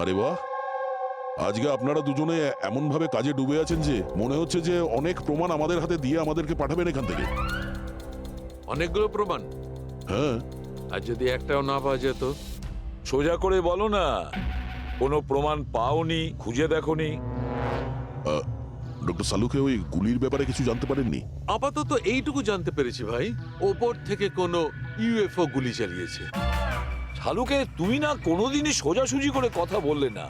আরে বাহ, আজকে আপনারা দুজনে এমন ভাবে কাজে ডুবে আছেন যে মনে হচ্ছে যে অনেক প্রমাণ আমাদের হাতে দিয়ে আমাদেরকে পাঠাবেন এখান থেকে। অনেকগুলো প্রমাণ, হ্যাঁ, আর যদি একটাও না পাওয়া যেত? সোজা করে বলো না, কোনো প্রমাণ পাওনি, খুঁজে দেখোনি? ডক্টর সালুকে ওই গুলির ব্যাপারে কিছু জানতে পারেননি? আপাতত এইটুকু জানতে পেরেছি ভাই, ওপর থেকে কোনো ইউএফও গুলি চালিয়েছে। শালুকে তুমি না কোনোদিনই সোজাসুজি করে কথা বললে না।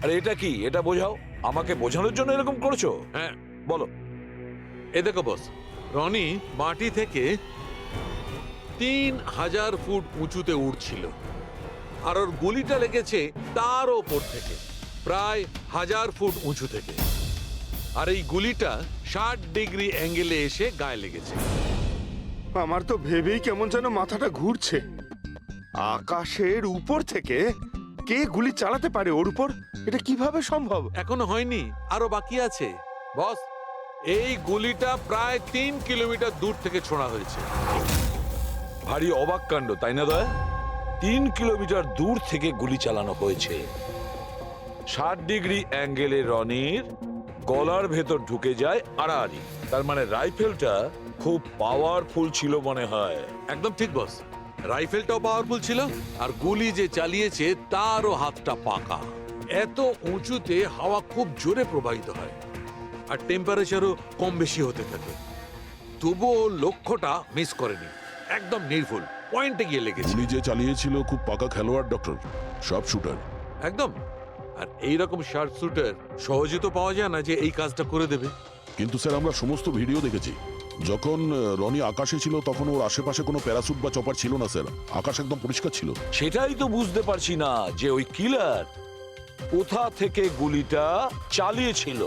আরে এটা কি, এটা বোঝাও, আমাকে বোঝানোর জন্য এরকম করছো? হ্যাঁ, বলো। এ দেখো বস, রনি মাটি থেকে 3000 ফুট উঁচুতে উঠছিল, আর ওর গুলিটা লেগেছে তার ওপর থেকে প্রায় 1000 ফুট উঁচু থেকে। আর এই গুলিটা 60 ডিগ্রি অ্যাঙ্গেলে এসে গায়ে লেগেছে। আমার তো ভেবেই কেমন যেন মাথাটা ঘুরছে। আকাশের উপর থেকে কে গুলি চালাতে পারে ওর উপর? এটা কিভাবে সম্ভব? এখনো হয়নি, আরো বাকি আছে বস। এই গুলিটা প্রায় 3 কিলোমিটার দূর থেকে ছোড়া হয়েছে। ভারী অবাক কাণ্ড, তাই না দয়া? 3 কিলোমিটার দূর থেকে গুলি চালানো হয়েছে। 60 ডিগ্রি অ্যাঙ্গেলে রনির গলার ভেতর ঢুকে যায় আড়াআড়ি। তার মানে রাইফেলটা খুব পাওয়ারফুল ছিল মনে হয়। একদম ঠিক বস, রাইফেলটাও পাওয়ারফুল ছিল, আর গুলি যে চালিয়েছে তারও হাতটা পাকা। এত উঁচুতে হাওয়া খুব জোরে প্রবাহিত হয়, আর টেম্পারেচারও কম বেশি হতে থাকে। তবুও লক্ষ্যটা মিস করেনি, একদম নির্ভুল পয়েন্টে গিয়ে লেগেছে। গুলি যে চালিয়েছিল খুব পাকা খেলোয়াড়, ডক্টর, সব শুটার। একদম। আর এইরকম শার্প শুটার সহজে তো পাওয়া যায় না যে এই কাজটা করে দেবে। কিন্তু স্যার, আমরা সমস্ত ভিডিও দেখেছি। যখন রনি আকাশে ছিল তখন ওর আশেপাশে কোনো প্যারাসুট বা চপার ছিল না স্যার, আকাশ একদম পরিষ্কার ছিল। সেটাই তো বুঝতে পারছি না যে ওই কিলার কোথা থেকে গুলিটা চালিয়েছিল,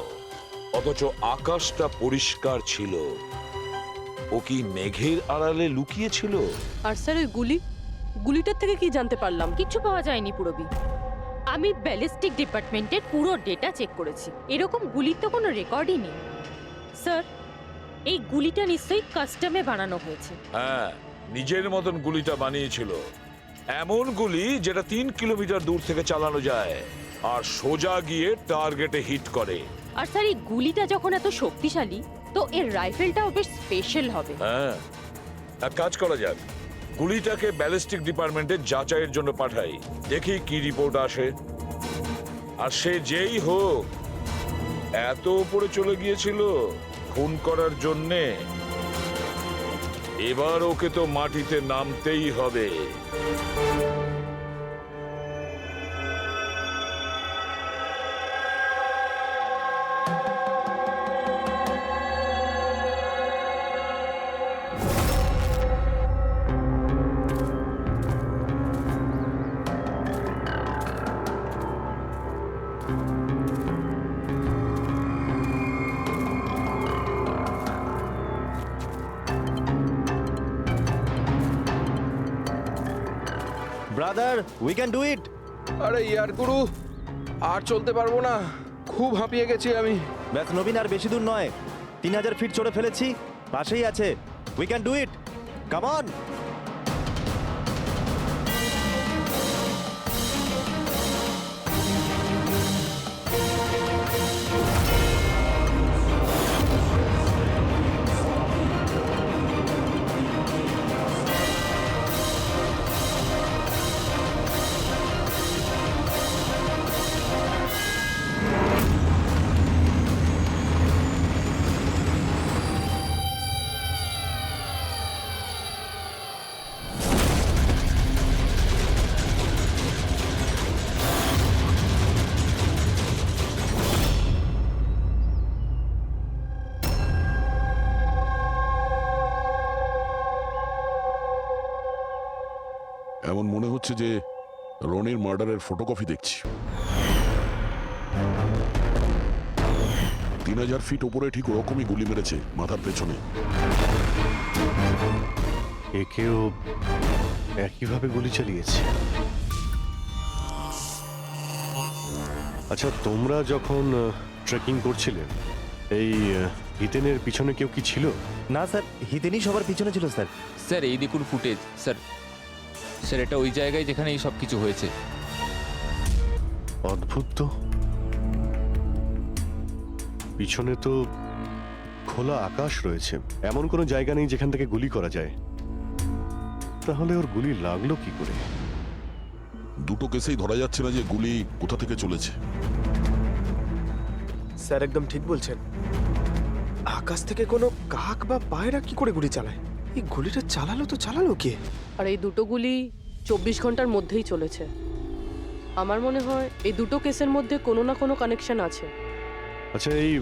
অথচ আকাশটা পরিষ্কার ছিল। ও কি মেঘের আড়ালে লুকিয়ে ছিল? আর স্যার ওই গুলিটার থেকে কি জানতে পারলাম? কিচ্ছু পাওয়া যায়নি পুরবি। আমি ব্যালিস্টিক ডিপার্টমেন্টের পুরো ডেটা চেক করেছি, এরকম গুলির তো কোনো রেকর্ডই নেই। স্যার, এই গুলিটা নিশ্চয়ই কাস্টমে বানানো হয়েছে। হ্যাঁ, নিজের মতন গুলিটা বানিয়েছিল। এমন গুলি যেটা 3 কিলোমিটার দূর থেকে চালানো যায় আর সোজা গিয়ে টার্গেটে হিট করে। আর স্যার, এই গুলিটা যখন এত শক্তিশালী, তো এর রাইফেলটাও বেশ স্পেশাল হবে। হ্যাঁ, এক কাজ করা যাক, গুলিটাকে ব্যালিস্টিক ডিপার্টমেন্টে যাচাইয়ের জন্য পাঠাই, দেখি কি রিপোর্ট আসে। আর সে যেই হোক, এত উপরে চলে গিয়েছিল খুন করার জন্যে, এবার ওকে তো মাটিতে নামতেই হবে। ব্রাদার, উই ক্যান ডু ইট। আরে ইয়ার গুরু, আর চলতে পারবো না, খুব হাঁপিয়ে গেছি আমি। ব্যাস নবীন, আর বেশি দূর নয়, 3000 ফিট চড়ে ফেলেছি, পাশেই আছে। We can do it, come on. এমন মনে হচ্ছে যে রনির মার্ডারের ফটোকপি দেখছি। 3000 ফিট ওপরে ঠিক ওরকমই গুলি মেরেছে মাথার পেছনে। একেও একইভাবে গুলি চালিয়েছে। আচ্ছা, তোমরা যখন ট্রেকিং করছিলে, এই হিতেনের পিছনে কেউ কি ছিল? না স্যার, হিতেনই সবার পিছনে ছিল স্যার। স্যার, এই দেখুন ফুটেজ। স্যার, এটা ওই জায়গায় যেখানে এই সব কিছু হয়েছে। অদ্ভুত তো, পিছনে তো খোলা আকাশ রয়েছে, এমন কোনো জায়গা নেই যেখান থেকে গুলি করা যায়। তাহলে ওর গুলি লাগলো কি করে? দুটো কেসেই ধরা যাচ্ছে না যে গুলি কোথা থেকে চলেছে। স্যার একদম ঠিক বলছেন। আকাশ থেকে কোনো কাক বা পায়রা কি করে গুলি চালায়? এই গুলিটা চালালো কে? আর এই দুটো গুলি 24 ঘন্টার মধ্যেই চলেছে। আমার মনে হয় এই দুটো কেসের মধ্যে কোনো না কোনো কানেকশন আছে। আচ্ছা, এই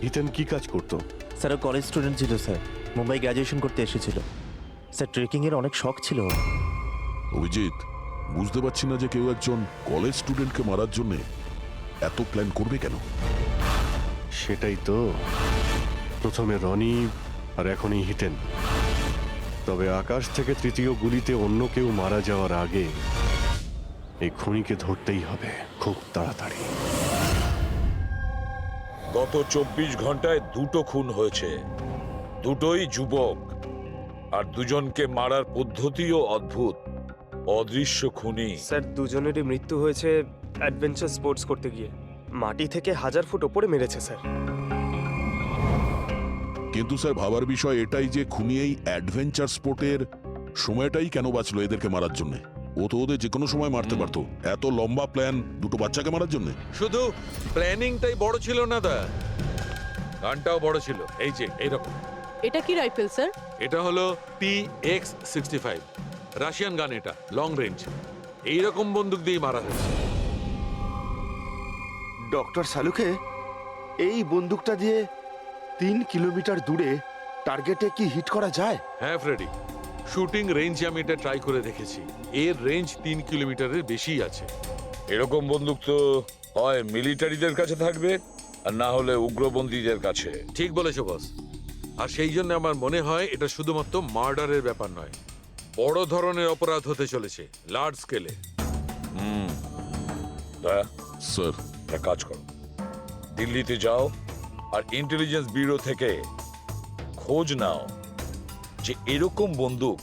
ইথেন কি কাজ করতো? স্যার ও কলেজ স্টুডেন্ট ছিল স্যার, মুম্বাই গ্র্যাজুয়েশন করতে এসেছিল স্যার। ট্রেকিং এর অনেক শখ ছিল ওর। অভিজিৎ, বুঝতে পারছি না যে কেউ একজন কলেজ স্টুডেন্টকে মারার জন্য এত প্ল্যান করবে কেন। সেটাই তো, প্রথমে রনি আর এখনই হিতেন। তবে আকাশ থেকে তৃতীয় গুলিতে অন্য কেউ মারা যাওয়ার আগে এই খুনিকে ধরতেই হবে খুব তাড়াতাড়ি। গত 24 ঘন্টায় দুটো খুন হয়েছে, দুটোই যুবক, আর দুজনকে মারার পদ্ধতিও অদ্ভুত। অদৃশ্য খুনি। স্যার দুজনেরই মৃত্যু হয়েছে অ্যাডভেঞ্চার স্পোর্টস করতে গিয়ে। মাটি থেকে 1000 ফুট ওপরে মেরেছে স্যার। কিন্তু স্যার ভাবার বিষয় এটাই যে খুনি এই অ্যাডভেঞ্চার স্পোর্টের সময়টাই কেন বাঁচলো এদেরকে মারার জন্য? ও তো ওদের যে কোনো সময় মারতে পারতো। এত লম্বা প্ল্যান দুটো বাচ্চাকে মারার জন্য? শুধু প্ল্যানিংটাই বড় ছিল না দা, গানটাও বড় ছিল। এই যে এইরকম। এটা কি রাইফেল স্যার? এটা হলো PX-65 রাশিয়ান গান। এটা লং রেঞ্জ। এইরকম বন্দুক দিয়ে মারা হয়েছে। ডক্টর সালুকে, এই বন্দুকটা দিয়ে 3 কিলোমিটার দূরে টার্গেটে কি হিট করা যায়? হ্যাঁ ফ্রেডি, শুটিং রেঞ্জ আমি এটা ট্রাই করে দেখেছি। এর রেঞ্জ 3 কিলোমিটারের বেশি আছে। এরকম বন্দুক তো হয় মিলিটারিদের কাছে থাকবে, আর না হলে উগ্রপন্থীদের কাছে। ঠিক বলেছো বস। আর সেই জন্য আমার মনে হয় এটা শুধুমাত্র মার্ডারের ব্যাপার নয়, বড় ধরনের অপরাধ হতে চলেছে, লার্জ স্কেলে। স্যার, একটা কাজ করো, দিল্লিতে যাও আর ইন্টেলিজেন্স ব্যুরো থেকে খোঁজ নাও যে এরকম বন্দুক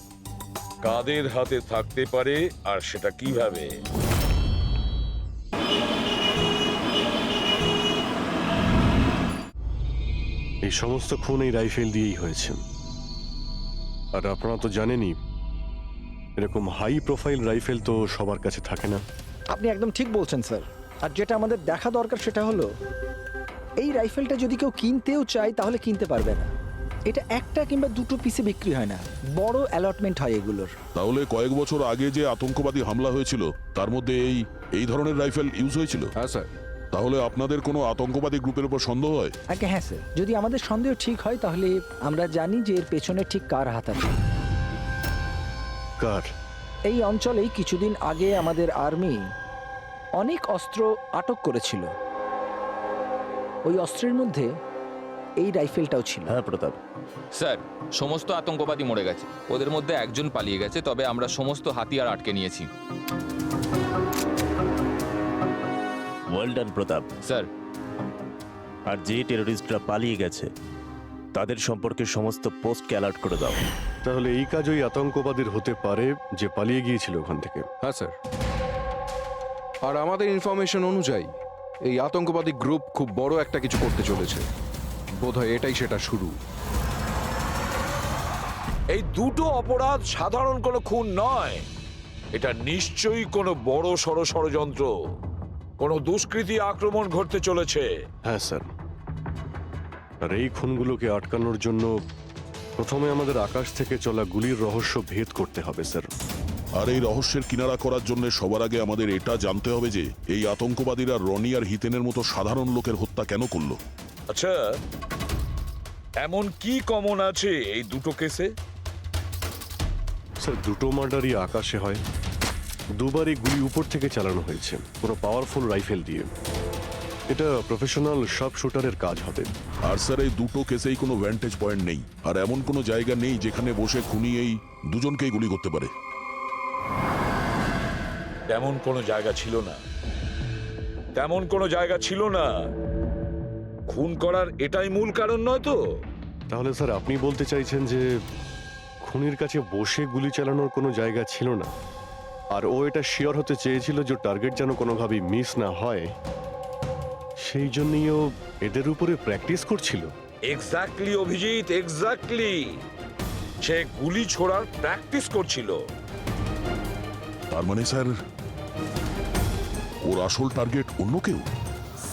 কাদের হাতে থাকতে পারে আর সেটা কিভাবে। এই সমস্ত খুন এই রাইফেল দিয়েই হয়েছে। আর আপনারা তো জানেনই, এরকম হাই প্রোফাইল রাইফেল তো সবার কাছে থাকে না। আপনি একদম ঠিক বলছেন স্যার। আর যেটা আমাদের দেখা দরকার সেটা হলো এই রাইফেলটা যদি কেউ কিনতেও চায় তাহলে কিনতে পারবে না। এটা একটা কিংবা দুটো পিসে বিক্রি হয় না, বড় অ্যালটমেন্ট হয় এগুলোর। তাহলে কয়েক বছর আগে যে আতঙ্কবাদী হামলা হয়েছিল তার মধ্যে এই ধরনের রাইফেল ইউজ হয়েছিল? হ্যাঁ স্যার। তাহলে আপনাদের কোনো আতঙ্কবাদী গ্রুপের উপর সন্দেহ হয়? আগে হ্যাঁ স্যার, যদি আমাদের সন্দেহ ঠিক হয় তাহলে আমরা জানি যে এর পেছনে ঠিক কার হাত আছে। কার? এই অঞ্চলেই কিছুদিন আগে আমাদের আর্মি অনেক অস্ত্র আটক করেছিল। ওই অস্ত্রের মধ্যে এই রাইফেলটাও ছিল। হ্যাঁ প্রতাপ স্যার, সমস্ত আতঙ্কবাদী মরে গেছে, ওদের মধ্যে একজন পালিয়ে গেছে, তবে আমরা সমস্ত হাতিয়ার আটকে নিয়েছি। ওয়েল ডান প্রতাপ। স্যার, আর যে টেররিস্টরা পালিয়ে গেছে তাদের সম্পর্কে সমস্ত পোস্টকে অ্যালার্ট করে দাও। তাহলে এই কাজ ওই আতঙ্কবাদীর হতে পারে যে পালিয়ে গিয়েছিল ওখান থেকে। হ্যাঁ স্যার। আর আমাদের ইনফরমেশন অনুযায়ী এই আতঙ্কবাদী গ্রুপ খুব বড় একটা কিছু করতে চলেছে। বোধহয় এটাই সেটা শুরু। এই দুটো অপরাধ সাধারণ কোনো খুন নয়, এটা নিশ্চয়ই কোনো বড় সড় ষড়যন্ত্র, কোনো দুষ্কৃতী আক্রমণ ঘটতে চলেছে। হ্যাঁ স্যার, আর এই খুনগুলোকে আটকানোর জন্য প্রথমে আমাদের আকাশ থেকে চলা গুলির রহস্য ভেদ করতে হবে স্যার। আর এই রহস্যের কিনারা করার জন্য সবার আগে আমাদের এটা জানতে হবে যে এই আতঙ্কবাদীরা রনি আর হিতেনের মতো সাধারণ লোকের হত্যা কেন করলো। আচ্ছা, এমন কি কমন আছে এই দুটো কেসে? স্যার, দুটো মার্ডারই আকাশে হয়, দুবারই গুলি উপর থেকে চালানো হয়েছে কোনো পাওয়ারফুল রাইফেল দিয়ে। এটা প্রফেশনাল শার্প শুটারের কাজ হবে। আর স্যার, এই দুটো কেসেই কোনো ভ্যান্টেজ পয়েন্ট নেই, আর এমন কোনো জায়গা নেই যেখানে বসে খুনি এই দুজনকেই গুলি করতে পারে। তেমন কোনো জায়গা ছিল না, তেমন কোনো জায়গা ছিল না। খুন করার এটাই মূল কারণ নয় তো? তাহলে স্যার আপনি বলতে চাইছেন যে খুনির কাছে বসে গুলি চালানোর কোনো জায়গা ছিল না, আর ও এটা শিওর হতে চেয়েছিল যে টার্গেট যেন কোনোভাবেই মিস না হয়, সেই জন্যই ও এদের উপরে প্র্যাকটিস করছিল। Exactly Abhijit, exactly. সে গুলি ছোড়ার প্র্যাকটিস করছিল। তার মানে স্যার ওর আসল টার্গেট অন্য কেউ।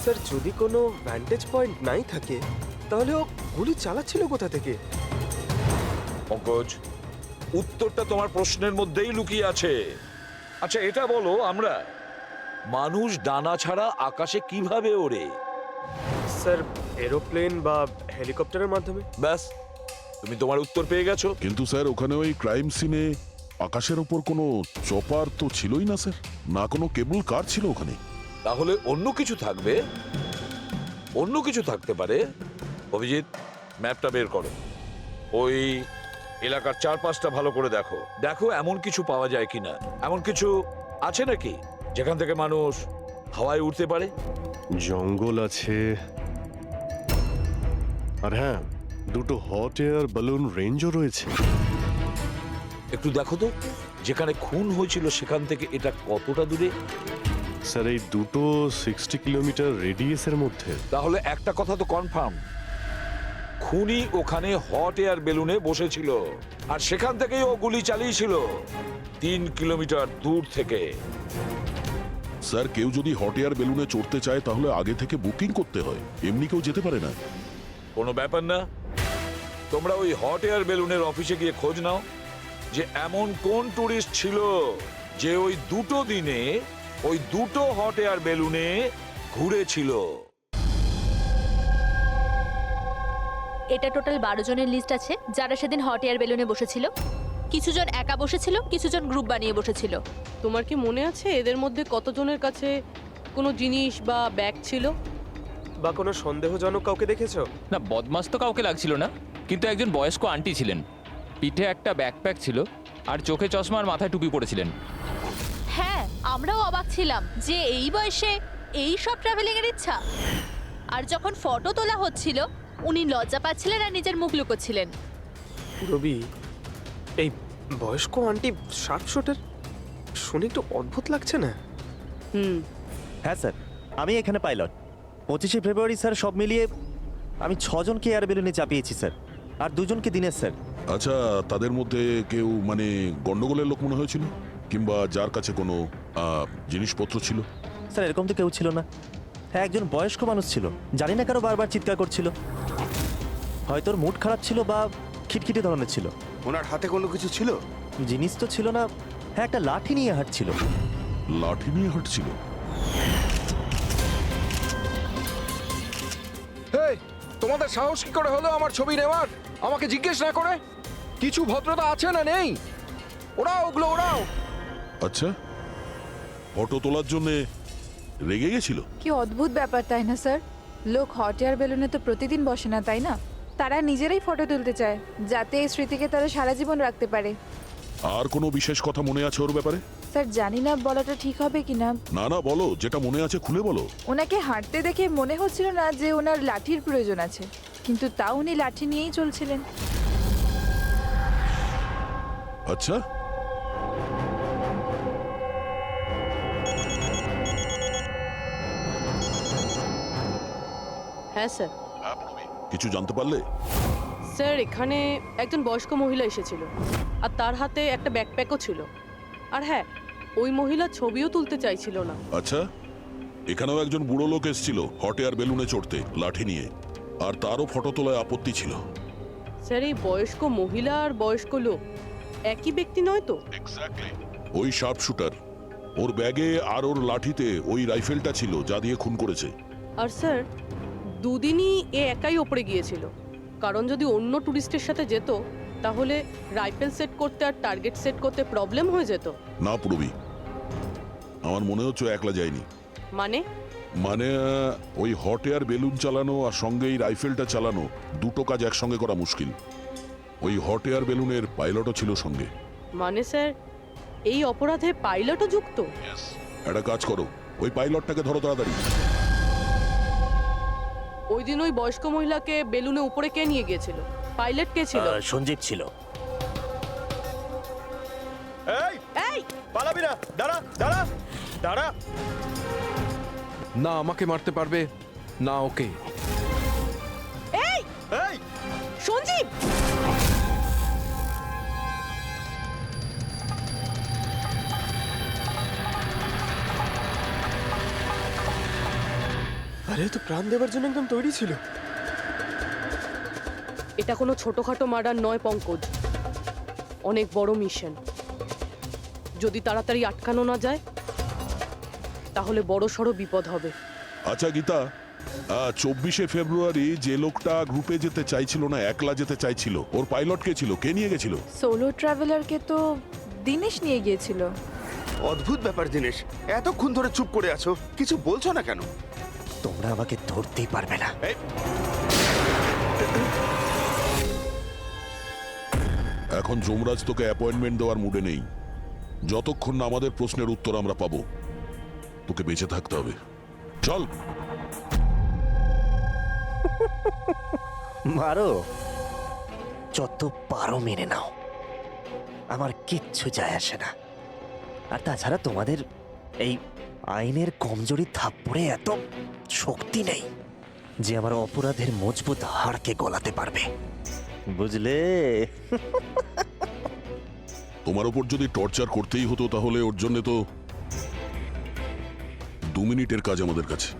স্যার যদি কোনো ভ্যান্টেজ পয়েন্ট নাই থাকে তাহলে ও গুলি চালাচ্ছিল কোথা থেকে? পঙ্কজ, উত্তরটা তোমার প্রশ্নের মধ্যেই লুকিয়ে আছে। আচ্ছা এটা বলো, আমরা মানুষ ডানা ছাড়া আকাশে কিভাবে ওড়ে? স্যার এরোপ্লেন বা হেলিকপ্টারের মাধ্যমে। ব্যাস, তুমি তোমার উত্তর পেয়ে গেছো। কিন্তু স্যার ওখানে ওই ক্রাইম সিনে আকাশের ওপর কোনো চপার তো ছিলই না স্যার, না কোনো কেবল কার ছিল ওখানে। তাহলে অন্য কিছু থাকবে, অন্য কিছু থাকতে পারে। অভিজিৎ, ম্যাপটা বের করো, ওই এলাকার চারপাশটা ভালো করে দেখো, দেখো এমন কিছু পাওয়া যায় কিনা। এমন কিছু আছে নাকি যেখান থেকে মানুষ হাওয়ায় উঠতে পারে? জঙ্গল আছে, আর হ্যাঁ, দুটো হট এয়ার বালুন রেঞ্জও রয়েছে। একটু দেখো তো, যেখানে খুন হয়েছিল সেখান থেকে এটা কতটা দূরে? স্যার এই দুটো 60 কিলোমিটার রেডিয়াসের মধ্যে। তাহলে একটা কথা তো কনফার্ম, খুনি ওখানে হট এয়ার বেলুনে বসেছিল আর সেখান থেকেই ও গুলি চালিয়েছিল 3 কিলোমিটার দূর থেকে। স্যার কেউ যদি হট এয়ার বেলুনে চড়তে চায় তাহলে আগে থেকে বুকিং করতে হয়, এমনি কেউ যেতে পারে না। কোনো ব্যাপার না, তোমরা ওই হট এয়ার বেলুনের অফিসে গিয়ে খোঁজ নাও যে এমন কোন টুরিস্ট ছিল যে ওই দুটো দিনে ওই দুটো হট এয়ার বেলুনে ঘুরেছিল। এটা টোটাল 12 জনের লিস্ট আছে যারা সেদিন হট এয়ার বেলুনে বসেছিল। কিছু জন একা বসেছিল, কিছু জন গ্রুপ বানিয়ে বসেছিল। তোমার কি মনে আছে এদের মধ্যে কতজনের কাছে কোনো জিনিস বা ব্যাগ ছিল? বা কোনো সন্দেহজনক কাউকে দেখেছো? না, বদমাস তো কাউকে লাগছিল না, কিন্তু একজন বয়স্ক আন্টি ছিলেন, পিঠে একটা ব্যাকপ্যাক ছিল আর চোখে চশমা আর মাথায় টুপি পরেছিলেন। হ্যাঁ, আমরাও অবাক ছিলাম যে এই বয়সে এই সব ট্রাভেলিং এর ইচ্ছা। আর যখন ফটো তোলা হচ্ছিল উনি লজ্জা পাচ্ছিলেন আর নিজের মুখ লুকোচ্ছিলেন। রবি, এই বয়স্ক আন্টি শার্ট শুটের শুনে একটু অদ্ভুত লাগছে না? হ্যাঁ স্যার, আমি এখানে পাইলট। 25শে ফেব্রুয়ারি স্যার সব মিলিয়ে আমি 6 জনকে এয়ার বেলুনে চাপিয়েছি স্যার, আর 2 জনকে দিনের স্যার। আচ্ছা, তাদের মধ্যে কেউ মানে গন্ডগোলের লোক মনে হয়েছিল, কিংবা যার কাছে কোনো জিনিসপত্র ছিল? স্যার এরকম তো কেউ ছিল না। হ্যাঁ, একজন বয়স্ক মানুষ ছিল, জানি না কারো বারবার চিৎকার করছিল, হয়তো ওর মুড খারাপ ছিল বা খিটখিটে ধরনের ছিল। ওনার হাতে কোনো কিছু ছিল? জিনিস তো ছিল না। হ্যাঁ, একটা লাঠি নিয়ে হাঁটছিল। লাঠি নিয়ে হাঁটছিল? এই, তোমাদের সাহস কি করে হলো আমার ছবি নেওয়ার, আমাকে জিজ্ঞেস না করে? কিছু ভদ্রতা আছে না নেই? ওরাও ওগুলো ওরাও। আচ্ছা, ফটো তোলার জন্য রেগে গেছিল? কি অদ্ভুত ব্যাপার, তাই না স্যার? লোক হট এয়ার বেলুনে তো প্রতিদিন বসে না, তাই না? তারা নিজেরাই ফটো তুলতে চায় যাতে এই স্মৃতিকে তারা সারা জীবন রাখতে পারে। আর কোনো বিশেষ কথা মনে আছে ওর ব্যাপারে? স্যার জানি না বলাটা ঠিক হবে কিনা। না না, বলো, যেটা মনে আছে খুলে বলো। ওনাকে হাঁটতে দেখে মনে হচ্ছিল না যে ওনার লাঠির প্রয়োজন আছে, কিন্তু তাও উনি লাঠি নিয়েই চলছিলেন। আচ্ছা, হ্যাঁ স্যার। কিছু জানতে পারলে? স্যার এখানে একজন বয়স্ক মহিলা এসেছিল আর তার হাতে একটা ব্যাকপ্যাকও ছিল। আর হ্যাঁ, ওই মহিলা ছবিও তুলতে চাইছিল না। আচ্ছা, এখানেও একজন বুড়ো লোক এসেছিল হট এয়ার বেলুনে চড়তে লাঠি নিয়ে, আর তারও ফটো তোলায় আপত্তি ছিল। স্যার এই বয়স্ক মহিলা আর বয়স্ক লোক একই ব্যক্তি নয় তো? ওই শার্প শুটার, ওর ব্যাগে আর ওর লাঠিতে ওই রাইফেলটা ছিল যা দিয়ে খুন করেছে। আর স্যার দুদিনই এ একাই ওপরে গিয়েছিল, কারণ যদি অন্য টুরিস্টের সাথে যেত তাহলে রাইফেল সেট করতে আর টার্গেট সেট করতে প্রবলেম হয়ে যেত। না পুরবি, আমার মনে হচ্ছে একলা যায়নি। মানে মানে ওই হট এয়ার বেলুন চালানো আর সঙ্গে এই রাইফেলটা চালানো দুটো কাজ একসঙ্গে করা মুশকিল। ওই হট এয়ার বেলুনের পাইলটও ছিল সঙ্গে। মানে স্যার এই অপরাধে পাইলটও যুক্ত? একটা কাজ করো, ওই পাইলটটাকে ধরো তাড়াতাড়ি। ওই দিন ওই বয়স্ক মহিলাকে বেলুনে উপরে কে নিয়ে গিয়েছিল? পাইলট কে ছিল? সঞ্জীব ছিল। এই পালাবি না, দাঁড়া দাঁড়া দাঁড়া। না আমাকে মারতে পারবে না ওকে। এই এই সঞ্জীব, আরে তো প্রাণ দেওয়ার জন্য একদম তৈরি ছিল। এটা কোনো ছোটখাটো মার্ডার নয় পঙ্কজ, অনেক বড় মিশন। যদি তাড়াতাড়ি আটকানো না যায় তাহলে বড় সড় বিপদ হবে। আচ্ছা গীতা, 24শে ফেব্রুয়ারি যে লোকটা গ্রুপে যেতে চাইছিল না, একলা যেতে চাইছিল, ওর পাইলট কে ছিল? কে নিয়ে গেছিল? সোলো ট্রাভেলারকে তো দিনেশ নিয়ে গিয়েছিল। অদ্ভুত ব্যাপার দিনেশ, এতক্ষণ ধরে চুপ করে আছো, কিছু বলছো না কেন? তোমরা আমাকে ধরতেই পারবে না। এখন যমরাজ তোকে অ্যাপয়েন্টমেন্ট দেওয়ার মুডে নেই। যতক্ষণ না আমাদের প্রশ্নের উত্তর আমরা পাবো, তোকে বেঁচে থাকতে হবে। চল। মারো, যত পারো মেনে নাও, আমার কিচ্ছু যায় আসে না। আর তাছাড়া তোমাদের এই আইনের কমজোরি থাপ্পড়ে এত শক্তি নেই যে আমার অপরাধের মজবুত হাড়কে গলাতে পারবে, বুঝলে? তোমার উপর যদি টর্চার করতেই হতো তাহলে ওর জন্য তো 2 মিনিটের কাজ আমাদের কাছে।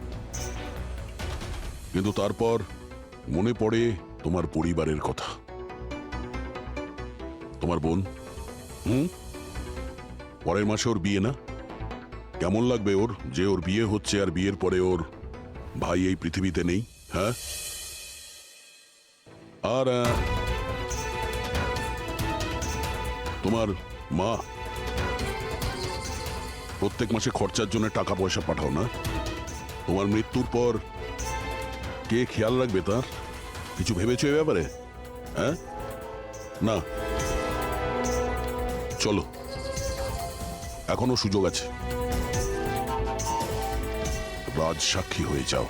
কিন্তু তারপর মনে পড়ে তোমার পরিবারের কথা, তোমার বোন। পরের মাসে ওর বিয়ে না? কেমন লাগবে ওর যে ওর বিয়ে হচ্ছে আর বিয়ের পরে ওর ভাই এই পৃথিবীতে নেই? হ্যাঁ, আর তোমার মা প্রত্যেক মাসে খরচার জন্য টাকা পয়সা পাঠাও না? তোমার মৃত্যুর পর কে খেয়াল রাখবে তার? কিছু ভেবেছো এ ব্যাপারে? হ্যাঁ, না। চলো, এখনো সুযোগ আছে, রাজ সাক্ষী হয়ে যাও।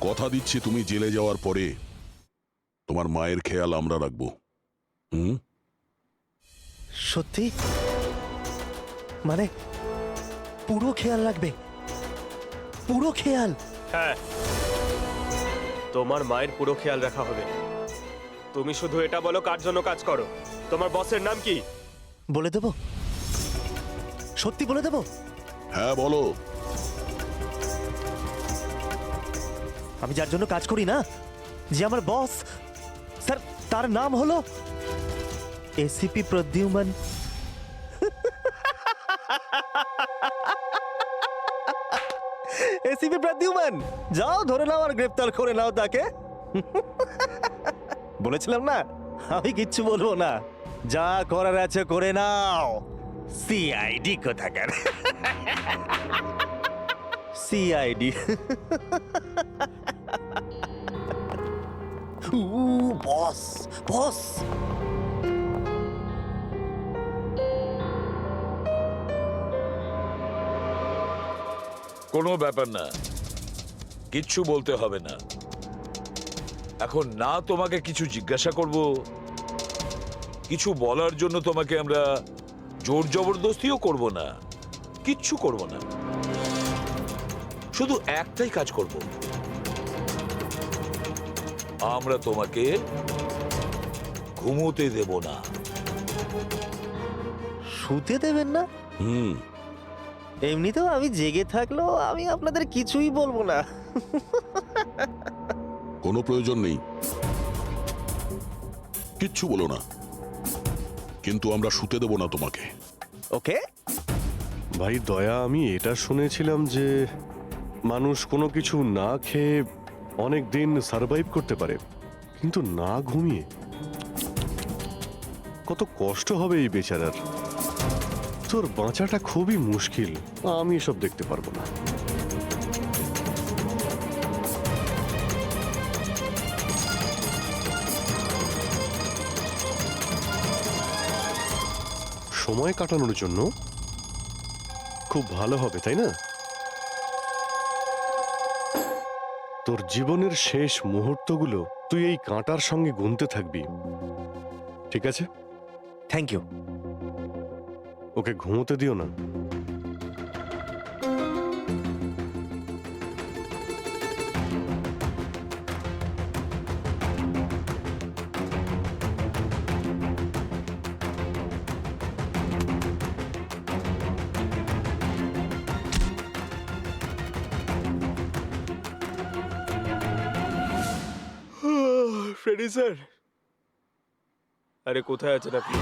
কথা দিচ্ছি তুমি জেলে যাওয়ার পরে তোমার মায়ের খেয়াল আমরা রাখবো। সত্যি? মানে পুরো খেয়াল রাখবে? পুরো খেয়াল? হ্যাঁ, তোমার মায়ের পুরো খেয়াল রাখা হবে। তুমি শুধু এটা বলো কার জন্য কাজ করো, তোমার বসের নাম কি? বলে দেবো? সত্যি বলে দেবো? হ্যাঁ বলো। আমি যার জন্য কাজ করি না, যে আমার বস স্যার, তার নাম হলো এসিপি প্রদ্যুম্ন। এসিপি প্রদ্যুম্ন, যাও ধরে নাও আর গ্রেফতার করে নাও তাকে। বলেছিলাম না আমি কিচ্ছু বলবো না, যা করার আছে করে নাও। সিআইডি কোথাকার। সিআইডি। বস বস। কোনো ব্যাপার না, কিচ্ছু বলতে হবে না। এখন না তোমাকে কিছু জিজ্ঞাসা করব, কিছু বলার জন্য তোমাকে আমরা জোর জবরদস্তিও করব না, কিচ্ছু করব না। শুধু একটাই কাজ করব, আমরা তোমাকে ঘুমোতে দেব না। শুতে দেবেন না? এমনিতেও আমি জেগে থাকলেও আমি আপনাদের কিছুই বলবো না। কোনো প্রয়োজন নেই, কিচ্ছু বলো না, কিন্তু আমরা শুতে দেব না তোমাকে। ওকে ভাই দয়া, আমি এটা শুনেছিলাম যে মানুষ কোনো কিছু না খেয়ে অনেক দিন সার্ভাইভ করতে পারে, কিন্তু না ঘুমিয়ে কত কষ্ট হবে এই বেচারার। তোর বাঁচাটা খুবই মুশকিল, আমি এসব দেখতে পারবো না। সময় কাটানোর জন্য খুব ভালো হবে, তাই না? তোর জীবনের শেষ মুহূর্তগুলো তুই এই কাঁটার সঙ্গে গুনতে থাকবি, ঠিক আছে? Thank you. ওকে ঘুমোতে দিও না। ফ্রেডি স্যার, আরে কোথায় আছেন আপনি?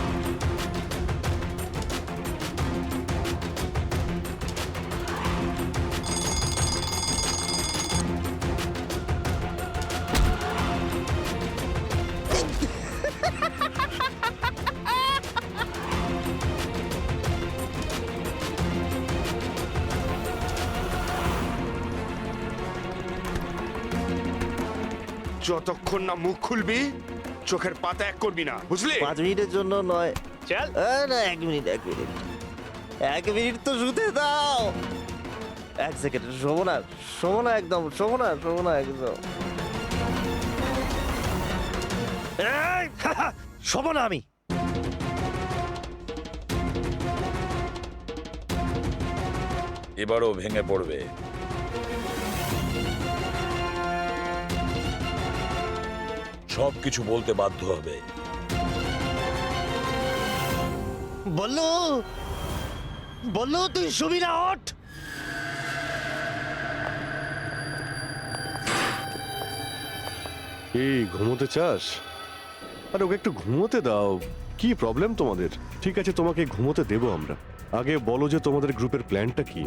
যতক্ষণ না মুখ খুলবি চোখের পাতা এক করবি না, বুঝলি? 5 মিনিটের জন্য নয়। চল। না, 1 মিনিট 1 মিনিট তো শুতে দাও। 1 সেকেন্ড, শোবো না একদম, শোবো না একদম। এই, শোবো না আমি। এবারও ভেঙে পড়বে। সবকিছু বলতে বাধ্য হবে। বললো তুই শুবি না, ওঠ। এই ঘুমোতে চাস? আরে ওকে একটু ঘুমোতে দাও। কি প্রবলেম তোমাদের? ঠিক আছে, তোমাকে ঘুমোতে দেবো আমরা। আগে বলো যে তোমাদের গ্রুপের প্ল্যানটা কি?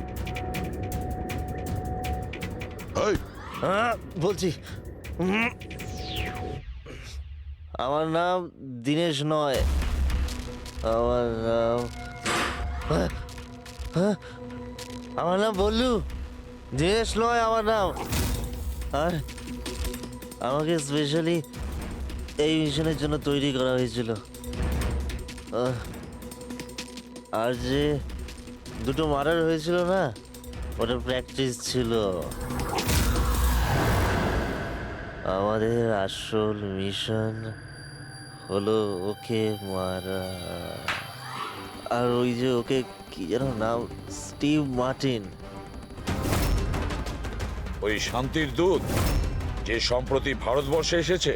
এই, বলছি, আমার নাম দীনেশ নয়, আমার নাম বল্লু। দীনেশ নয় আমার নাম। আর আমাকে স্পেশালি এই মিশনের জন্য তৈরি করা হয়েছিল। আর যে 2টো মার্ডার হয়েছিল না, ওটা প্র্যাকটিস ছিল। আমাদের আসল মিশন হলো ওকে মারা। আর ওই যে ওকে কি যেন নাম, স্টিভ মার্টিন। ওই শান্তির দূত যে সম্প্রতি ভারতবর্ষে এসেছে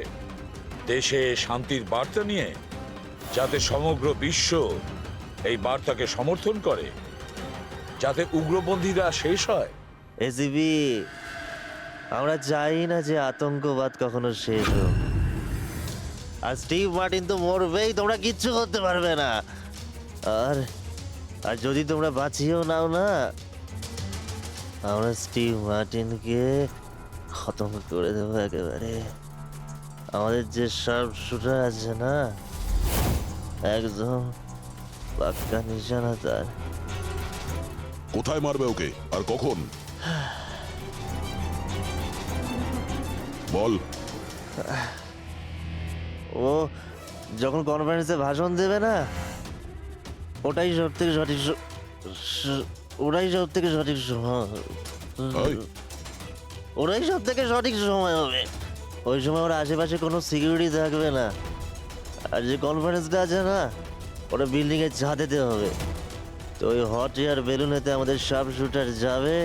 দেশে শান্তির বার্তা নিয়ে, যাতে সমগ্র বিশ্ব এই বার্তাকে সমর্থন করে, যাতে উগ্রপন্থীরা শেষ হয়। এসিবি, আমরা চাই না যে আতঙ্কবাদ কখনো শেষ হোক। আর স্টিভ মার্টিন তো মরবেই, তোমরা কিচ্ছু করতে পারবে না। আর আর যদি তোমরা বাঁচিয়েও নাও না, আমরা স্টিভ মার্টিনকে খতম করে দেবো একেবারে। আমাদের যে শার্প শুটার আছে না, একদম পাক্কা নিশানা তার। কোথায় মারবে ওকে আর কখন? বল। ও যখন কনফারেন্সে ভাষণ দেবে না, ওটাই সব থেকে সঠিক সময়। এই, ওরাই সব থেকে সঠিক সময় হবে। ওই সময় ওর আশেপাশে কোনো সিকিউরিটি থাকবে না। আর যে কনফারেন্সটা আছে না, ওটা বিল্ডিং এর ছাদেতে হবে। তো ওই হট এয়ার বেলুনেতে আমাদের শার্প শুটার যাবে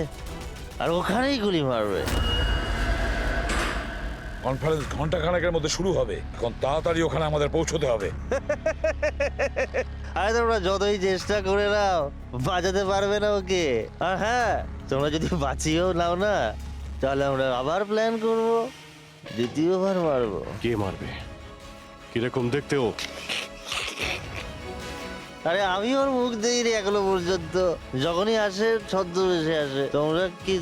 আর ওখানেই গুলি মারবে। কনফারেন্স ঘন্টা খানেকের মধ্যে শুরু হবে। এখন তাড়াতাড়ি ওখানে আমাদের পৌঁছতে হবে। আরে তোমরা যতই চেষ্টা করে নাও, বাঁচাতে পারবে না ওকে। আর হ্যাঁ, তোমরা যদি বাঁচিয়েও নাও না, তাহলে আমরা আবার প্ল্যান করব, দ্বিতীয়বার মারবো। কে মারবে? কিরকম দেখতে ও? আরে আমি ওর মুখ দেইনি এখনো পর্যন্ত। যখনই আসে ছদ্মবেশে আসে। তোমরা কি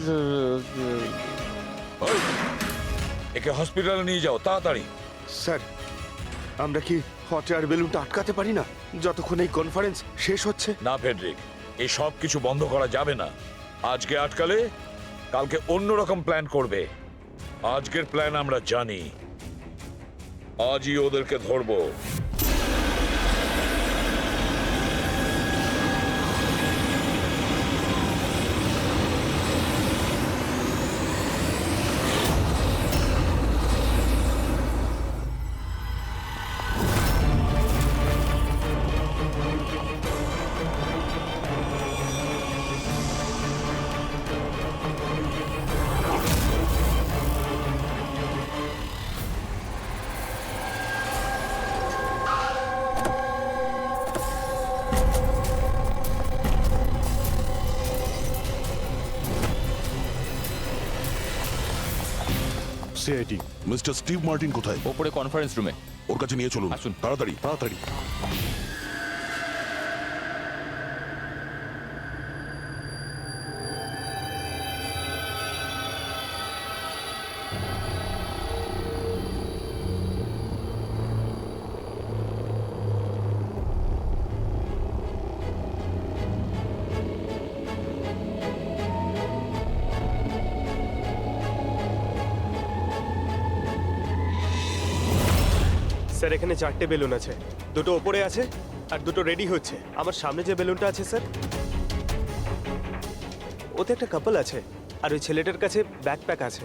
একে হসপিটালে নিয়ে যাও তাড়াতাড়ি। স্যার, আমরা কি হট এয়ার বেলুনটা আটকাতে পারি না যতক্ষণ এই কনফারেন্স শেষ হচ্ছে? না ফেডরিক, এই সব কিছু বন্ধ করা যাবে না। আজকে আটকালে কালকে অন্যরকম প্ল্যান করবে। আজকের প্ল্যান আমরা জানি, আজই ওদেরকে ধরবো। সিআইডি। মিস্টার স্টিভ মার্টিন কোথায়? ওপরে কনফারেন্স রুমে। ওর কাছে নিয়ে চলুন, আসুন। তাড়াতাড়ি। তাড়াতাড়ি। স্যার এখানে 4টে বেলুন আছে, দুটো ওপরে আছে আর দুটো রেডি হচ্ছে। আমার সামনে যে বেলুনটা আছে স্যার, ওতে একটা কাপল আছে আর ওই ছেলেটার কাছে ব্যাকপ্যাক আছে।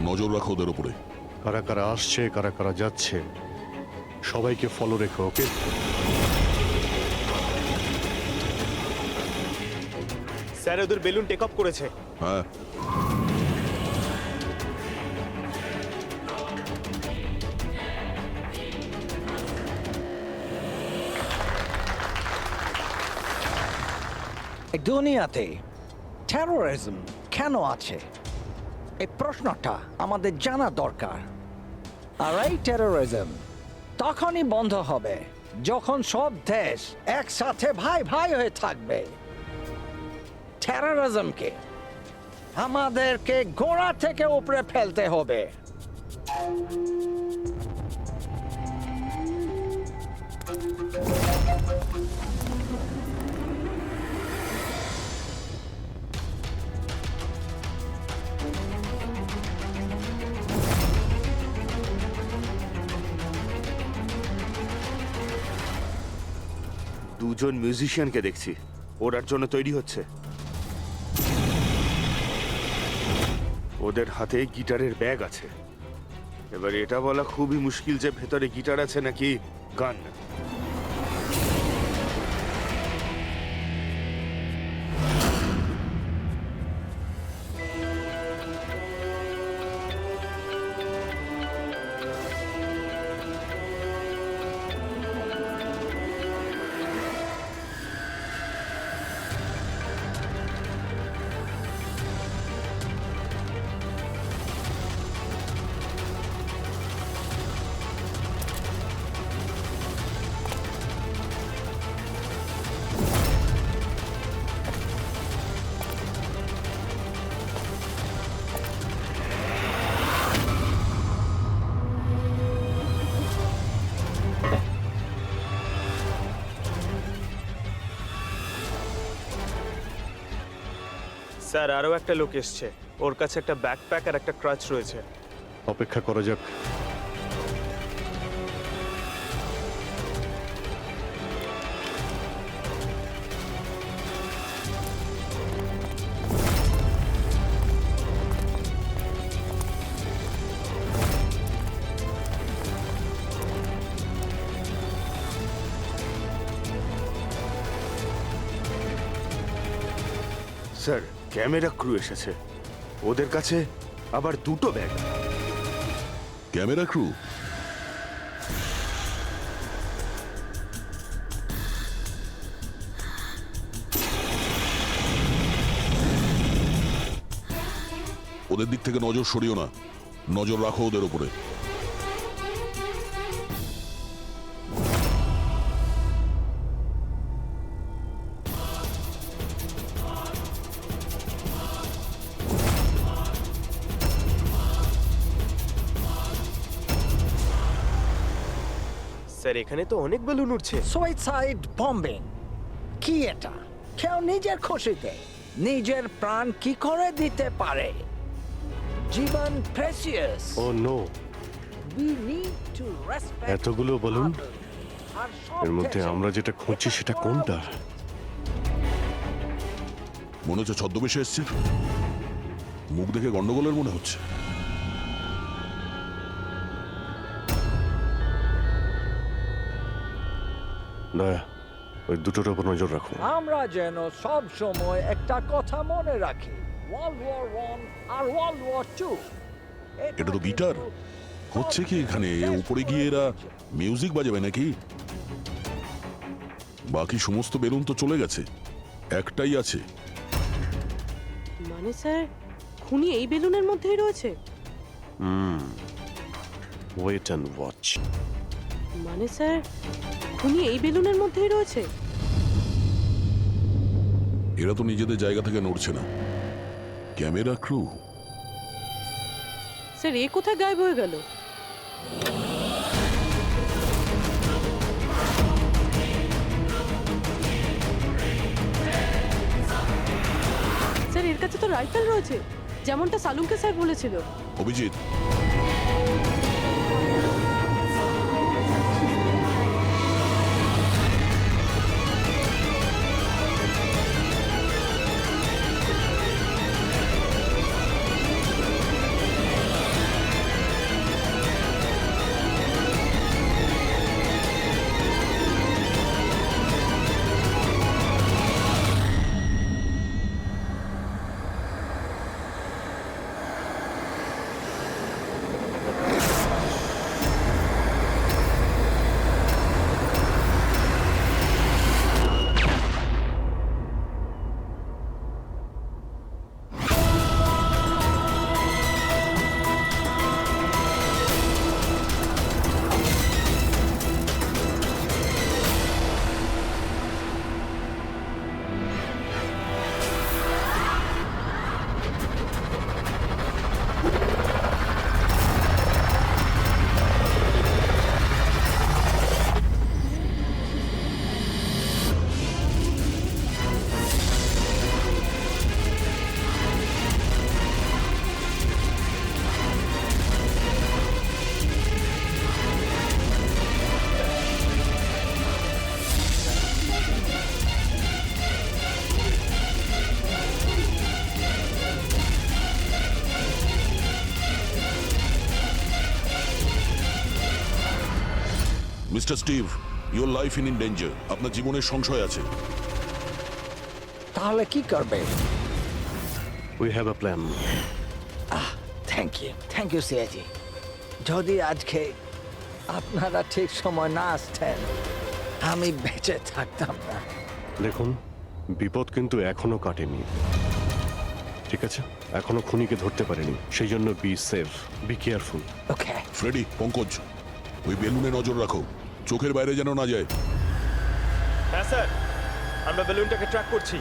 নজর রাখো ওদের উপরে। কারা কারা আসছে, কারা কারা যাচ্ছে, সবাইকে ফলো রেখো, ওকে? স্যার ওদের বেলুন টেক অফ করেছে। হ্যাঁ, এই দুনিয়াতে টেরোরিজম কেন আছে, এই প্রশ্নটা আমাদের জানা দরকার। আর এই টেরোরিজম তখনই বন্ধ হবে যখন সব দেশ একসাথে ভাই ভাই হয়ে থাকবে। টেরোরিজমকে আমাদেরকে গোড়া থেকে উপরে ফেলতে হবে। দুজন মিউজিশিয়ানকে দেখছি, ওরার জন্য তৈরি হচ্ছে। ওদের হাতে গিটারের ব্যাগ আছে। এবার এটা বলা খুবই মুশকিল যে ভেতরে গিটার আছে নাকি গান। স্যার আরও একটা লোক এসছে, ওর কাছে একটা ব্যাকপ্যাক আর একটা ক্রাচ রয়েছে। অপেক্ষা করা যাক। স্যার ক্যামেরা ক্রু এসেছে, ওদের কাছে আবার দুটো ব্যাগ। Camera crew? ওদের দিক থেকে নজর সরিও না, নজর রাখো ওদের উপরে। স্যার এখানে তো অনেক বেলুন উঠছে। সুইসাইড বম্বিং কি এটা? কেউ নিজের খুশিতে নিজের প্রাণ কি করে দিতে পারে? জীবন precious. Oh no, We need to respect এতগুলো বলুন, others. আর সব এর মধ্যে দেশে আমরা যেটা খুঁজছি সেটা কোনটা? মনে হচ্ছে ছদ্মবেশে এসছে, মুখ দেখে গন্ডগোলের মনে হচ্ছে। দয়া, ওই দুটোর উপর নজর রাখো। আমরা যেন সব সময় একটা কথা মনে রাখি, ওয়ার্ল্ড ওয়ার 1 আর ওয়ার্ল্ড ওয়ার 2। এটা তো গিটার। হচ্ছে কি এখানে? উপরে গিয়ে এরা মিউজিক বাজাবে নাকি? বাকি সমস্ত বেলুন তো চলে গেছে, একটাই আছে। মানে স্যার খুনি এই বেলুনের মধ্যেই রয়েছে? Wait and watch. মানে স্যার, খুনি এই বেলুনের মধ্যেই রয়েছে? এরা তো নিজেদের জায়গা থেকে নড়ছে না। Camera crew. স্যার, এ কোথায় গায়েব হয়ে গেল? স্যার, এর কাছে তো রাইফেল রয়েছে, যেমনটা সালুমকে স্যার বলেছিল। Abhijit, mister Steve, your life in danger. আপনার জীবনের সংশয় আছে। তাহলে কি করবে? We have a plan. Thank you সিয়াজি। যদি আজকে আপনারা ঠিক সময় না আসতেন, আমি বেঁচে থাকতাম না। দেখুন, বিপদ কিন্তু এখনো কাটেনি, ঠিক আছে? এখনো খুনিকে ধরতে পারেনি, সেই জন্য be safe, be careful. Okay. Freddy, Pankaj, ওই বেলুনে নজর রাখো, চোখের বাইরে যেন না যায়। হ্যাঁ স্যার, আমরা বেলুনটাকে ট্র্যাক করছি।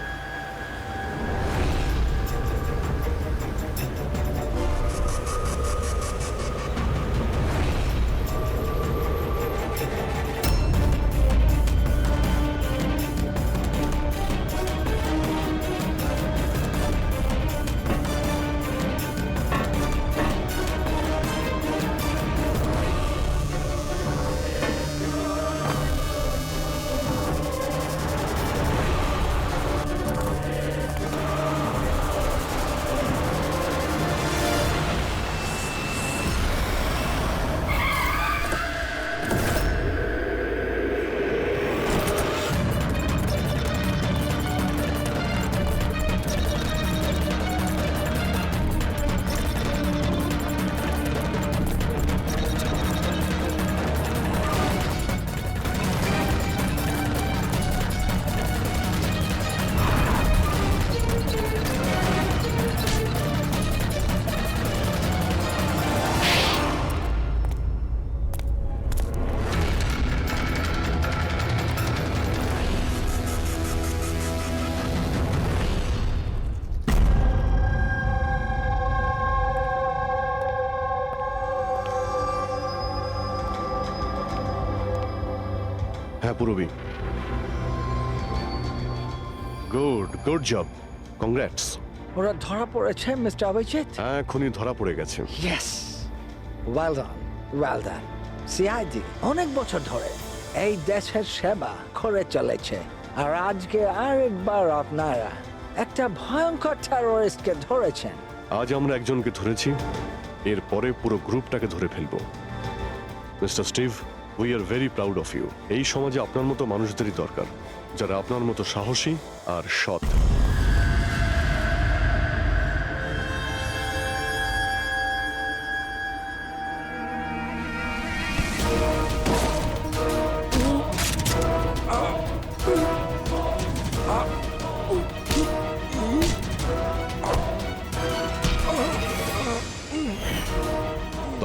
হ্যাঁ পুরবি, গুড জব, কংগ্রাটস। ওরা ধরা পড়েছে মিস্টার অভিজিৎ? হ্যাঁ, খুনি ধরা পড়ে গেছে। Yes, well done. সিআইডি অনেক বছর ধরে এই দেশের সেবা করে চলেছে, আর আজকে আরেকবার আপনারা একটা ভয়ঙ্কর টেররিস্টকে ধরেছেন। আজ আমরা একজনকে ধরেছি, এরপরে পুরো গ্রুপটাকে ধরে ফেলবো। Mister Steve, we are very proud of you. এই সমাজে আপনার মতো মানুষদেরই দরকার, যারা আপনার মতো সাহসী আর সৎ।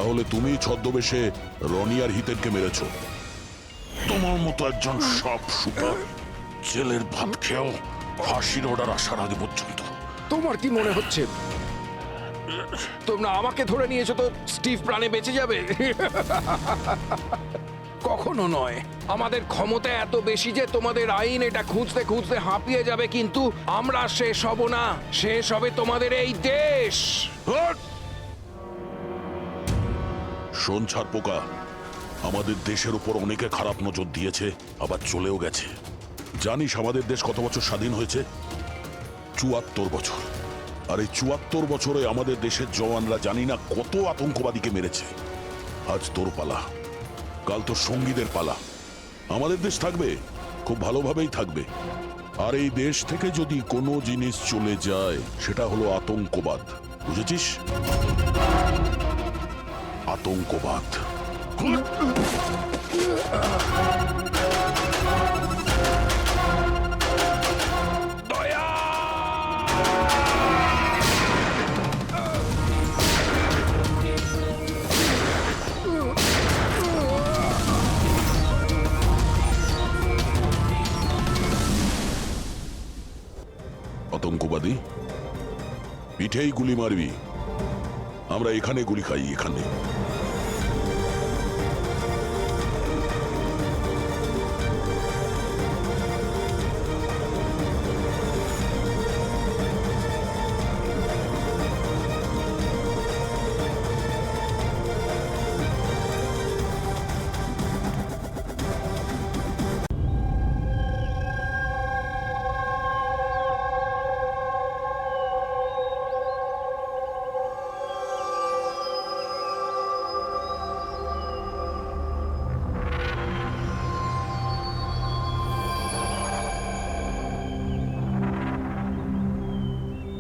তাহলে তুমি ছদ্মবেশে রনি আর হিতেনকে মেরেছো। তোমার মতো একজন সব সুপার জেলের ভাত খেয়েও ফাঁসির অর্ডার আসার আগে পর্যন্ত। তোমার কি মনে হচ্ছে তোমরা আমাকে ধরে নিয়েছো তো স্টিভ প্রাণে বেঁচে যাবে? কখনো নয়। আমাদের ক্ষমতা এত বেশি যে তোমাদের আইন এটা খুঁজতে খুঁজতে হাঁপিয়ে যাবে, কিন্তু আমরা শেষ হব না। শেষ হবে তোমাদের এই দেশ। শোন ছাড় পোকা, আমাদের দেশের উপর অনেকে খারাপ নজর দিয়েছে, আবার চলেও গেছে। জানিস আমাদের দেশ কত বছর স্বাধীন হয়েছে? ৭৪ বছর। আর এই ৭৪ বছরে আমাদের দেশের জওয়ানরা জানি না কত আতঙ্কবাদীকে মেরেছে। আজ তোর পালা, কাল তোর সঙ্গীদের পালা। আমাদের দেশ থাকবে, খুব ভালোভাবেই থাকবে। আর এই দেশ থেকে যদি কোনো জিনিস চলে যায় সেটা হলো আতঙ্কবাদ, বুঝেছিস? আতঙ্কবাদ। আতঙ্কবাদী পিঠেই গুলি মারবি, আমরা এখানে গুলি খাই, এখানে।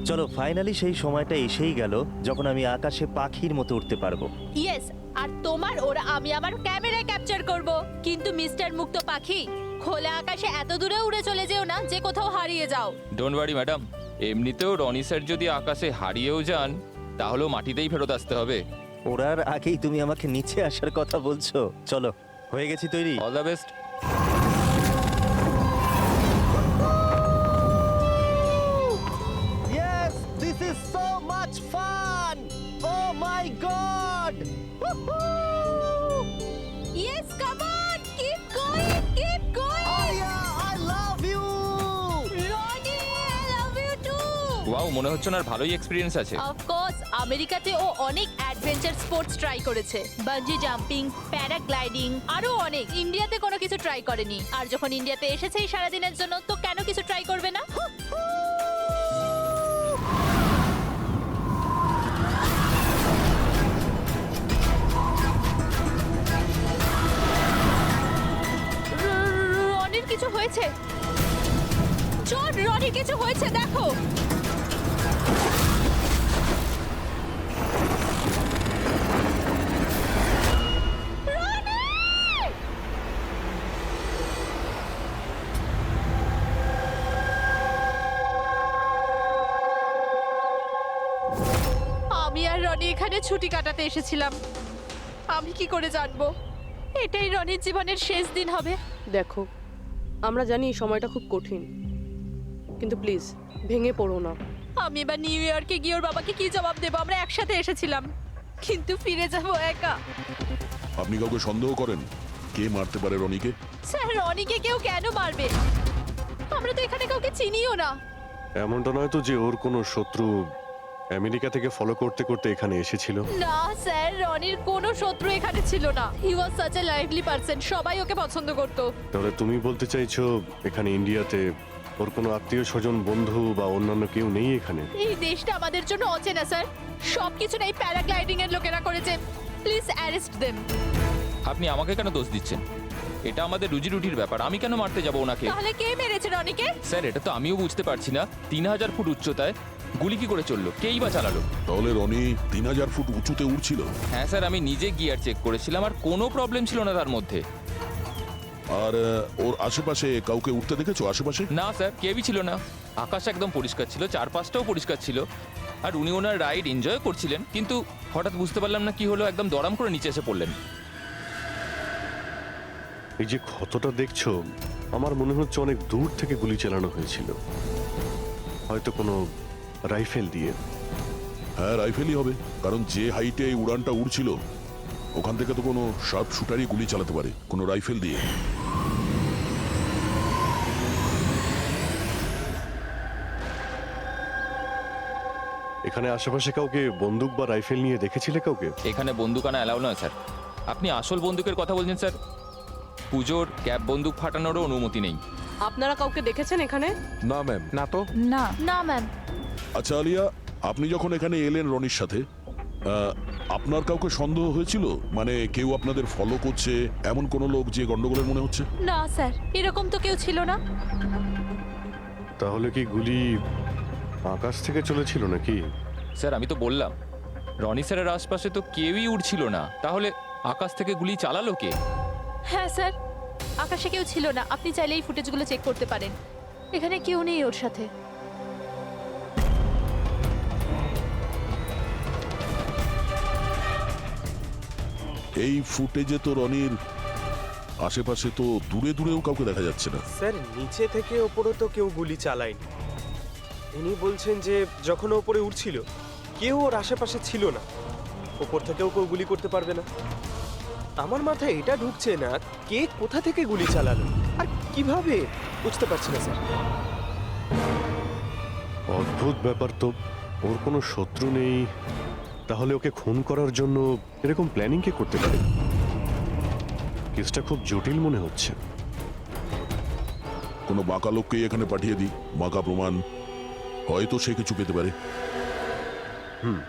চলো, ফাইনালি সেই সময়টা এসেই গেল যখন আমি আকাশে পাখির মতো উঠতে পারবো। ইয়েস, আর তোমার ওরা আমি আমার ক্যামেরায় ক্যাপচার করব। কিন্তু মিস্টার মুক্ত পাখি, খোলা আকাশে এত দূরে উড়ে চলে যেও না যে কোথাও হারিয়ে যাও। ডোন্ট ওয়ারি ম্যাডাম, এমনিতেও রনি স্যার যদি আকাশে হারিয়েও যান তাহলেও মাটিতেই ফেরত আসতে হবে। ওড়ার আগেই তুমি আমাকে নিচে আসার কথা বলছো। চলো, হয়ে গেছি তৈরি। All the best. Yes, this is so much fun! Oh my god! Woohoo! Yes, come on, keep going, keep going. Arya, I love you! Ronnie, I love you too. Wow, মনে হচ্ছে না ভালোই এক্সপিরিয়েন্স আছে। Of course, আমেরিকাতে ও অনেক adventure sports try করেছে, bungee jumping, paragliding, আরো অনেক। ইন্ডিয়াতে কোনো কিছু ট্রাই করেনি, আর যখন ইন্ডিয়াতে এসেছে এই সারাদিনের জন্য, তো কেন কিছু ট্রাই করবে না? রনির কিছু হয়েছে। চল, রনির কিছু হয়েছে, দেখো। আমি আর রনি এখানে ছুটি কাটাতে এসেছিলাম। আমি কি করে জানবো এটাই রনির জীবনের শেষ দিন হবে? দেখো, আমরা জানি এই সময়টা খুব কঠিন, কিন্তু প্লিজ ভেঙে পড়ো না। আমি এবার নিউ ইয়র্কে গিয়ে ওর বাবাকে কি জবাব দেবো? আমরা একসাথে এসেছিলাম, কিন্তু ফিরে যাবো একা। আপনি কাউকে সন্দেহ করেন কে মারতে পারে রনিকে? স্যার, রনিকে কেউ কেন মারবে? আমরা তো এখানে কাউকে চিনিও না। এমনটা নয় তো যে ওর কোনো শত্রু আমেরিকা থেকে ফলো করতে করতে এখানে এসেছিল? না স্যার, রনির কোনো শত্রু এখানে ছিল না। He was such a lively person, সবাই ওকে পছন্দ করতো। তাহলে তুমি বলতে চাইছো এখানে ইন্ডিয়াতে ওর কোনো আত্মীয় স্বজন, বন্ধু বা অন্যান্য কেউ নেই এখানে? এই দেশটা আমাদের জন্য অচেনা স্যার, সবকিছু এই প্যারাগ্লাইডিং এর লোকেরা করেছে। Please arrest them. আপনি আমাকে কেন দোষ দিচ্ছেন? এটা আমাদের রুজি রুটির ব্যাপার, আমি কেন মারতে যাব ওনাকে? তাহলে কে মেরেছে রনিকে? স্যার, এটা তো আমিও বুঝতে পারছি না। 3000 ফুট উচ্চতায় গুলি কি করে চললো? কেই বা চালালো? তাহলে রনি 3000 ফুট উঁচুতে উড়ছিল? হ্যাঁ স্যার, আমি নিজে গিয়ার চেক করেছিলাম, আর কোনো প্রবলেম ছিল না তার মধ্যে। আর ওর আশেপাশে কাউকে উঠতে দেখেছো? আশেপাশে না স্যার, কেউই ছিল না। আকাশ একদম পরিষ্কার ছিল, চারপাশটাও পরিষ্কার ছিল, আর উনি ওনার রাইড এনজয় করছিলেন। কিন্তু হঠাৎ বুঝতে পারলাম না কি হলো, একদম দড়াম করে নিচে এসে পড়লেন। এই যে ক্ষতটা দেখছো, আমার মনে হচ্ছে অনেক দূর থেকে গুলি চালানো হয়েছিল, হয়তো কোনো রাইফেল দিয়ে। হ্যাঁ, রাইফেলই হবে, কারণ যে হাইটে এই উড়ানটা উড়ছিল ওখান থেকে তো কোনো শার্প শুটারই গুলি চালাতে পারে, কোনো রাইফেল দিয়ে। এখানে আশেপাশে কাউকে বন্দুক বা রাইফেল নিয়ে দেখেছিলে কাউকে? এখানে বন্দুক আনা অ্যালাউ নয় স্যার। আপনি আসল বন্দুকের কথা বলছেন স্যার? পুজোর ক্যাপ বন্দুক ফাটানোরও অনুমতি নেই। আপনারা কাউকে দেখেছেন এখানে? না ম্যাম। না তো। না না ম্যাম। আচ্ছা আলিয়া, আপনি যখন এখানে এলেন রনির সাথে, আপনার কাউকে সন্দেহ হয়েছিল? মানে কেউ আপনাদের ফলো করছে, এমন কোনো লোক যে গন্ডগোলের মনে হচ্ছে? না স্যার, এরকম তো কেউ ছিল না। তাহলে কি গুলি আকাশ থেকে চলেছিল নাকি? স্যার আমি তো বললাম, রনি স্যারের আশপাশে তো কেউই উড়ছিল না, তাহলে আকাশ থেকে গুলি চালালো কে? হ্যাঁ স্যার, আকাশে কেউ ছিল না। আপনি চাইলে এই ফুটেজগুলো চেক করতে পারেন। এখানে কেউ নেই ওর সাথে। এই ফুটেজে তো রনির আশেপাশে তো দূরে দূরেও কাউকে দেখা যাচ্ছে না। স্যার, নিচে থেকে ওপরে তো কেউ গুলি চালায়নি। ইনি বলছেন যে যখন ওপরে উঠছিল কেউ ওর আশেপাশে ছিল না, ওপর থেকেও কেউ গুলি করতে পারবে না। আমার মাথায় এটা ঢুকছে না কে কোথা থেকে গুলি চালালো আর কিভাবে, বুঝতে পারছি না স্যার। অদ্ভুত ব্যাপার তো, ওর কোনো শত্রু নেই, তাহলে ওকে খুন করার জন্য এরকম প্ল্যানিং কে করতে পারে? কেসটা খুব জটিল মনে হচ্ছে। কোনো বাঁকা লোককেই এখানে পাঠিয়ে দিই, বাঁকা প্রমাণ, হয়তো সে কিছু পেতে পারে। হুম